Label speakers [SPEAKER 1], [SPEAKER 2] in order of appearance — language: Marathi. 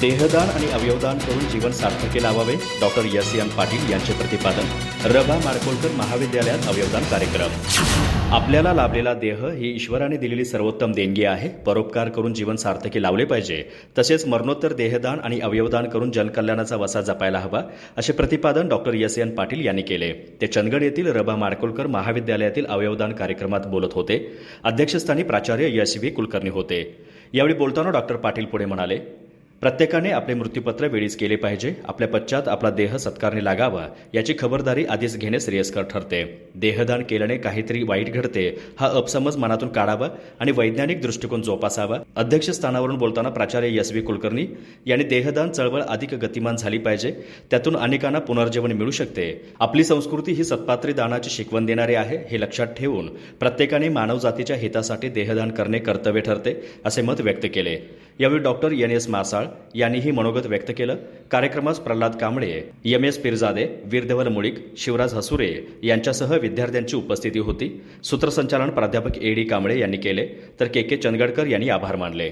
[SPEAKER 1] देहदान आणि अवयवदान करून जीवन सार्थकी लावावे, डॉक्टर एस.एन. पाटील यांचे प्रतिपादन. रभा माडकोळकर महाविद्यालयात अवयवदान कार्यक्रम. आपल्याला लाभलेला देह ही ईश्वराने दिलेली सर्वोत्तम देणगी आहे. परोपकार करून जीवन सार्थकी लावले पाहिजे. तसेच मरणोत्तर देहदान आणि अवयवदान करून जनकल्याणाचा वसा जपायला हवा, असे प्रतिपादन डॉक्टर एस.एन. पाटील यांनी केले. ते चंदगड येथील रभा माडकोळकर महाविद्यालयातील अवयवदान कार्यक्रमात बोलत होते. अध्यक्षस्थानी प्राचार्य एस.व्ही. कुलकर्णी होते. यावेळी बोलताना डॉक्टर पाटील पुढे म्हणाले, प्रत्येकाने आपले मृत्यूपत्र वेळीच केले पाहिजे. आपल्या पश्चात आपला देह सत्कारने लागावा याची खबरदारी आधीच घेणे श्रेयस्कर ठरते. देहदान केल्याने काहीतरी वाईट घडते हा अपसमज मनातून काढावा आणि वैज्ञानिक दृष्टिकोन जोपासावा. अध्यक्षस्थानावरून बोलताना प्राचार्य एस.व्ही. कुलकर्णी यांनी देहदान चळवळ अधिक गतिमान झाली पाहिजे. त्यातून अनेकांना पुनर्जीवन मिळू शकते. आपली संस्कृती ही सत्पात्री दानाची शिकवण देणारी आहे, हे लक्षात ठेवून प्रत्येकाने मानवजातीच्या हितासाठी देहदान करणे कर्तव्य ठरते, असे मत व्यक्त केले. यावेळी डॉक्टर एन.एस. मासाळ यांनीही मनोगत व्यक्त केलं. कार्यक्रमास प्रल्हाद कांबळे, एम.एस. पिरजादे, वीरदेवल मुळीक, शिवराज हसुरे यांच्यासह विद्यार्थ्यांची उपस्थिती होती. सूत्रसंचालन प्राध्यापक ए.डी. कांबळे यांनी केले, तर के.के. चंदगडकर यांनी आभार मानले.